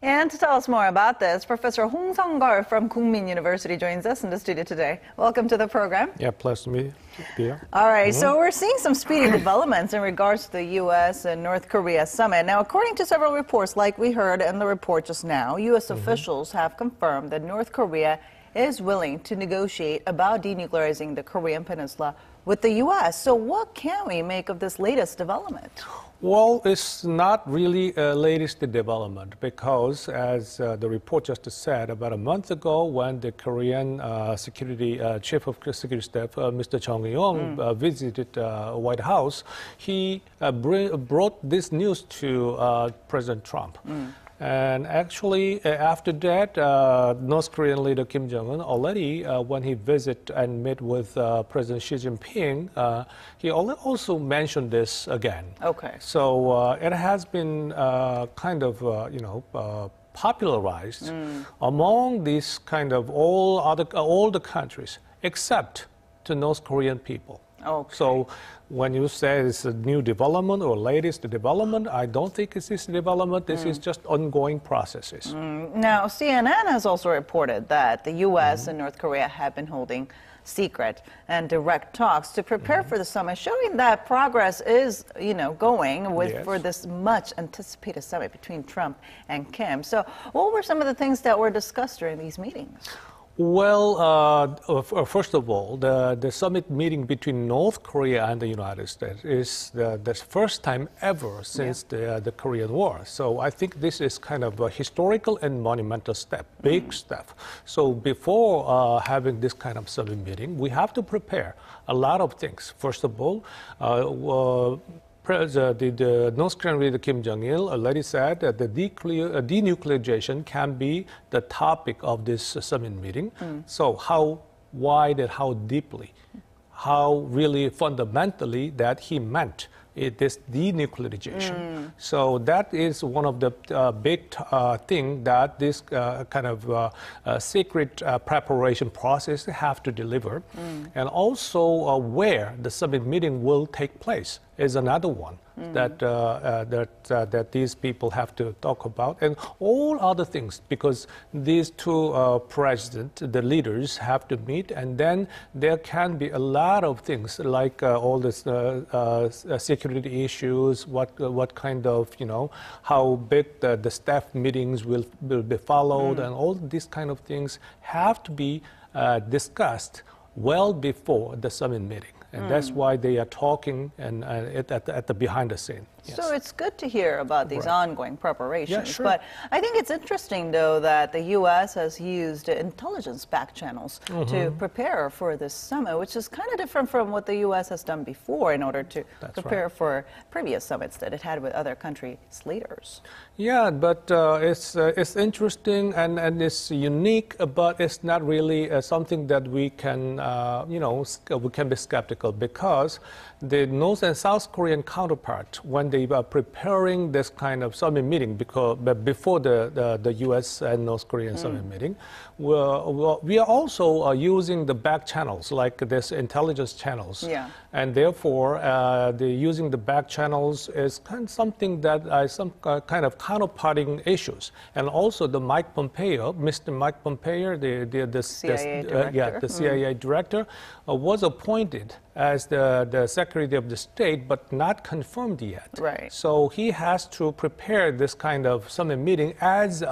And to tell us more about this, Professor Hong Sung-gul from Kookmin University joins us in the studio today. Welcome to the program. Yeah, pleasure to meet you. All right, so we're seeing some speedy developments in regards to the U.S. and North Korea summit. Now, according to several reports, like we heard in the report just now, U.S. officials have confirmed that North Korea is willing to negotiate about denuclearizing the Korean Peninsula with the U.S. So what can we make of this latest development? Well, it's not really a latest development because, as the report just said, about a month ago when the Korean Chief of Security Staff, Mr. Jong-un, visited White House, he brought this news to President Trump. And actually, after that, North Korean leader Kim Jong-un already, when he visited and met with President Xi Jinping, he also mentioned this again. Okay. So it has been kind of, popularized among these kind of all the countries except the North Korean people. Okay. So when you say it's a new development or latest development, I don't think it's this development. This is just ongoing processes. Now, CNN has also reported that the U.S. and North Korea have been holding secret and direct talks to prepare for the summit, showing that progress is, going for this much anticipated summit between Trump and Kim. So what were some of the things that were discussed during these meetings? Well, first of all, the summit meeting between North Korea and the United States is the first time ever since the Korean War. So I think this is kind of a historical and monumental step, big step. So before having this kind of summit meeting, we have to prepare a lot of things. First of all, the North Korean leader Kim Jong-il already said that the denuclearization can be the topic of this summit meeting. So how wide and how deeply, how really fundamentally that he meant this denuclearization. So that is one of the big thing that this kind of secret preparation process have to deliver. And also where the summit meeting will take place is another one that these people have to talk about, and all other things, because these two presidents, the leaders, have to meet, and then there can be a lot of things like all this security issues, what kind of, how big the staff meetings will be followed, and all these kind of things have to be discussed well before the summit meeting. And that's why they are talking and at the behind the scene. Yes. So it's good to hear about these ongoing preparations. Yeah, sure. But I think it's interesting, though, that the U.S. has used intelligence back channels to prepare for this summit, which is kind of different from what the U.S. has done before in order to prepare for previous summits that it had with other countries' leaders. Yeah, but it's interesting and it's unique, but it's not really something that we can, we can be skeptical, because the North and South Korean counterpart, when they are preparing this kind of summit meeting, before the U.S. and North Korean summit meeting, we are also using the back channels, like this intelligence channels. Yeah. And therefore, using the back channels is something that some kind of counterparting issues. And also the Mike Pompeo, Mr. Mike Pompeo, the CIA director. The CIA director, was appointed as the Secretary of the State, but not confirmed yet. Right. So he has to prepare this kind of summit meeting as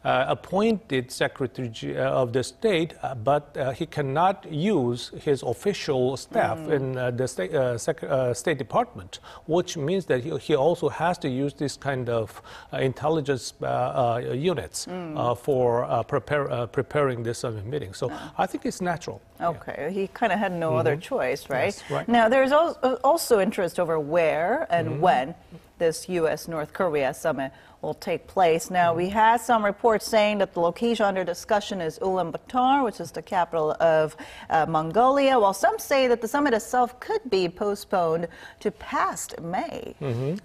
appointed Secretary of the State, but he cannot use his official staff in the State Department, which means that he also has to use this kind of intelligence units for preparing this summit meeting. So I think it's natural. Okay, he kind of had no other choice, right? Yes, right. Now, there's also interest over where and when this U.S. North Korea summit will take place. Now, we had some reports saying that the location under discussion is Ulaanbaatar, which is the capital of Mongolia, while some say that the summit itself could be postponed to past May.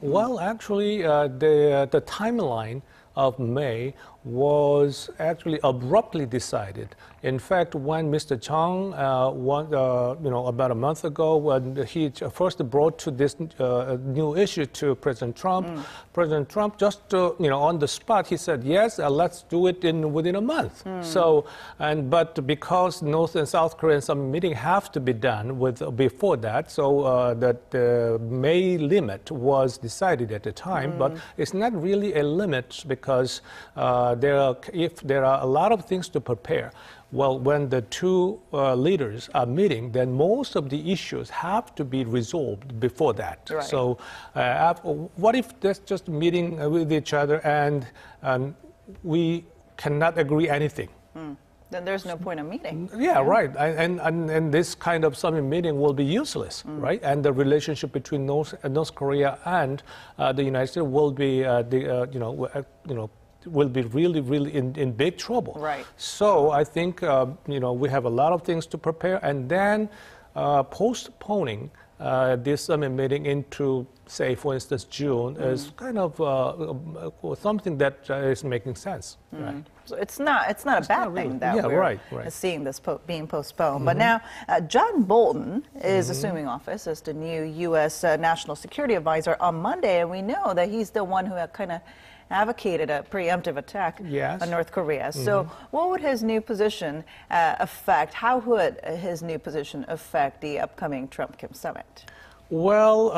Well, actually, the timeline of May was actually abruptly decided. In fact, when Mr. Chung, about a month ago, when he first brought to this new issue to President Trump, President Trump just, on the spot, he said, yes, let's do it within a month. So, but because North and South Korean summit meeting have to be done before that, so that the May limit was decided at the time, but it's not really a limit because if there are a lot of things to prepare. Well, when the two leaders are meeting, then most of the issues have to be resolved before that. Right. So what if there's just meeting with each other and we cannot agree anything? Then there's no point in meeting. Yeah, right. And this kind of summit meeting will be useless, right? And the relationship between North Korea and the United States will be, will be really in big trouble. Right. So I think, we have a lot of things to prepare, and then postponing this summit meeting into, say, for instance, June is kind of something that is making sense. Right? So it's not a bad thing that we're seeing this being postponed. But now, John Bolton is assuming office as the new U.S. National Security Advisor on Monday, and we know that he's the one who kind of advocated a preemptive attack on North Korea. So what would his new position affect? How would his new position affect the upcoming Trump-Kim summit? Well,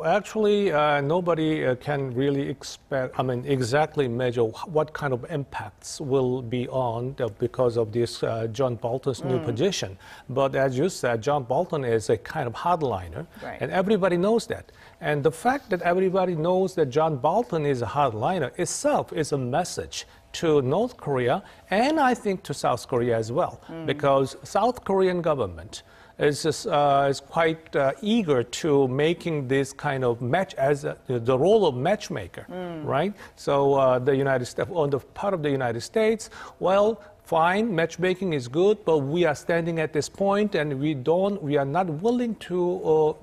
actually, nobody can really exactly measure what kind of impacts will be on because of this John Bolton's new position. But as you said, John Bolton is a kind of hardliner, and everybody knows that. And the fact that everybody knows that John Bolton is a hardliner itself is a message to North Korea, and I think to South Korea as well, because South Korean government is quite eager to making this kind of match as the role of matchmaker, right? So the United States, on the part of the United States, well, fine, matchmaking is good, but we are standing at this point, and we are not willing to,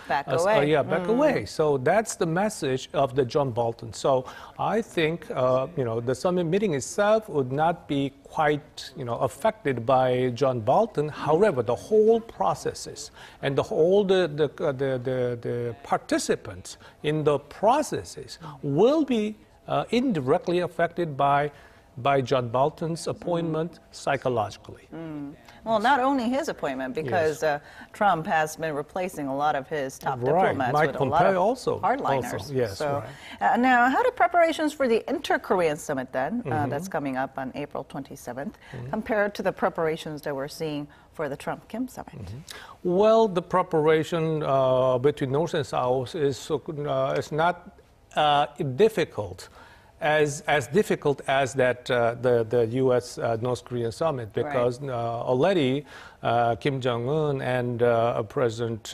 back away. Back away. So that's the message of the John Bolton. So I think, the summit meeting itself would not be quite, affected by John Bolton. However, the whole processes and the whole the participants in the processes will be indirectly affected by John Bolton's appointment psychologically. Well, not only his appointment, because Trump has been replacing a lot of his top diplomats Mike with Pompeo a lot of also, hardliners. Yes, so, now, how do preparations for the Inter-Korean summit then, that's coming up on April 27th, compare to the preparations that we're seeing for the Trump-Kim summit? Well, the preparation between North and South is not difficult. As difficult as that the U.S. North Korean summit, because already Kim Jong-un and President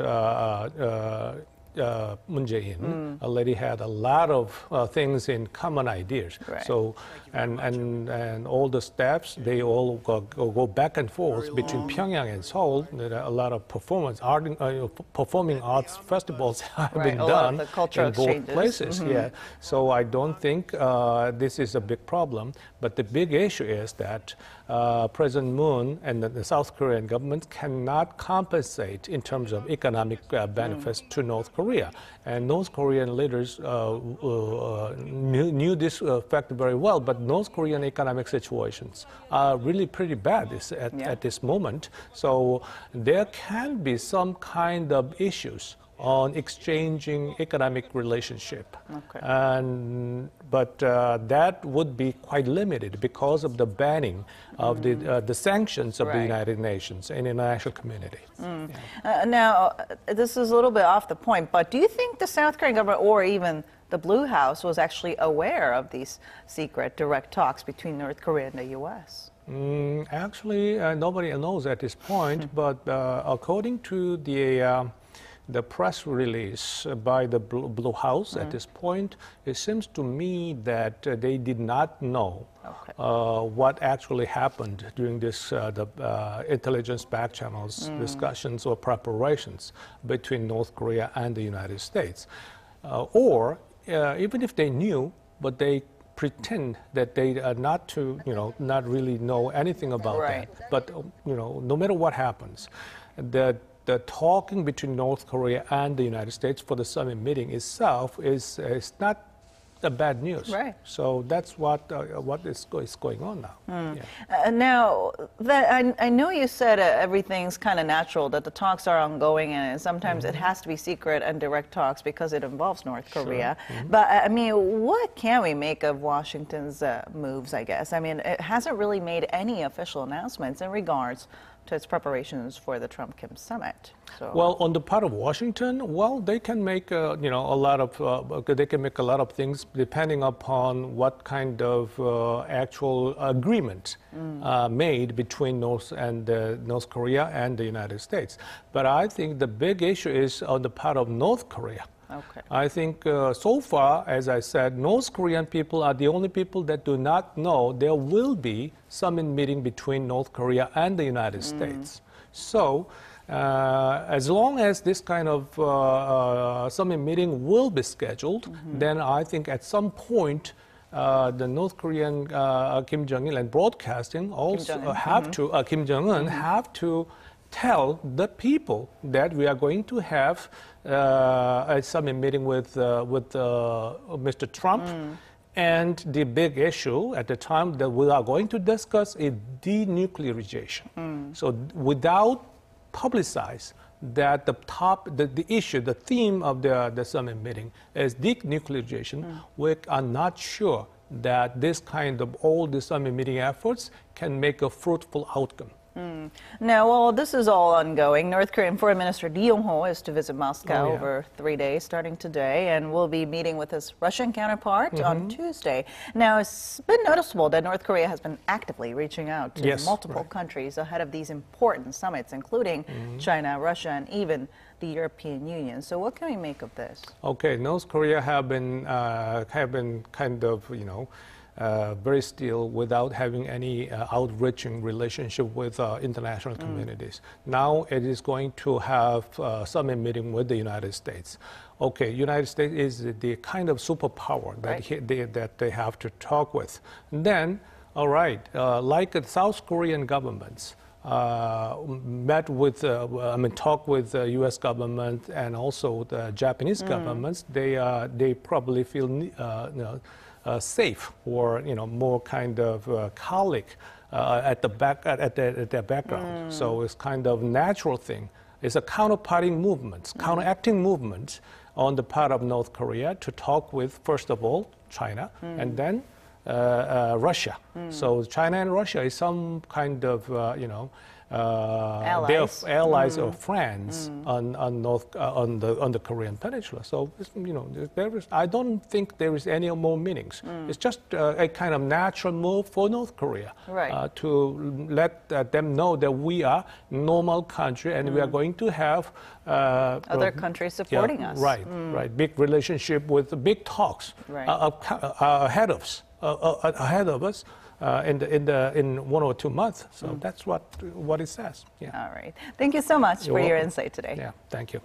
Moon Jae-in already had a lot of things in common ideas. So and all the steps, they all go back and forth between Pyongyang and Seoul. There are a lot of performing arts festivals have been done in both places. So I don't think this is a big problem. But the big issue is that President Moon and the South Korean government cannot compensate in terms of economic benefits to North Korea. And North Korean leaders knew this fact very well, but North Korean economic situations are really pretty bad at this moment. So there can be some kind of issues on exchanging economic relationship. But that would be quite limited because of the banning of the sanctions of the United Nations and international community. Now, this is a little bit off the point, but do you think the South Korean government or even the Blue House was actually aware of these secret direct talks between North Korea and the U.S.? Actually, nobody knows at this point, but according to the press release by the Blue House at this point, it seems to me that they did not know what actually happened during this the intelligence back channels discussions or preparations between North Korea and the United States. Or even if they knew, but they pretend that they are not not really know anything about Right. that. But no matter what happens, the talking between North Korea and the United States for the summit meeting itself is not the bad news. Right. So that's what is going on now. Yeah. Now, I know you said everything's kind of natural, that the talks are ongoing, and sometimes it has to be secret and direct talks because it involves North Korea. But I mean, what can we make of Washington's moves, I guess? I mean, it hasn't really made any official announcements in regards to its preparations for the Trump-Kim summit. So. Well, on the part of Washington, well, they can make a lot of things depending upon what kind of actual agreement made between North Korea and the United States. But I think the big issue is on the part of North Korea. Okay. I think so far, as I said, North Korean people are the only people that do not know there will be summit meeting between North Korea and the United States. So as long as this kind of summit meeting will be scheduled, then I think at some point the North Korean Kim Jong-il and broadcasting also Kim Jong-un have to tell the people that we are going to have a summit meeting with Mr. Trump. And the big issue at the time that we are going to discuss is denuclearization. So without publicize that the issue, the theme of the summit meeting is denuclearization, we are not sure that this kind of all the summit meeting efforts can make a fruitful outcome. Now, while this is all ongoing, North Korean Foreign Minister Lee Yong-ho is to visit Moscow over 3 days starting today, and will be meeting with his Russian counterpart on Tuesday. Now, it's been noticeable that North Korea has been actively reaching out to multiple countries ahead of these important summits, including China, Russia, and even the European Union. So what can we make of this? Okay, North Korea have been kind of, very still without having any outreaching relationship with international communities. Now it is going to have summit meeting with the United States. Okay, United States is the kind of superpower that they have to talk with. And then, all right, like the South Korean governments talk with the U.S. government and also the Japanese governments. They probably feel safe or more kind of colleague at their background. So it's kind of natural thing. It's a counterparting movement, counteracting movement on the part of North Korea to talk with, first of all, China and then Russia. So China and Russia is some kind of allies, allies or friends on the Korean Peninsula. So I don't think there is any more meanings. It's just a kind of natural move for North Korea to let them know that we are a normal country and we are going to have other countries supporting us. Right. Big relationship with big talks ahead of us. In 1 or 2 months. So that's what it says. All right. Thank you so much for your insight today. Yeah, thank you.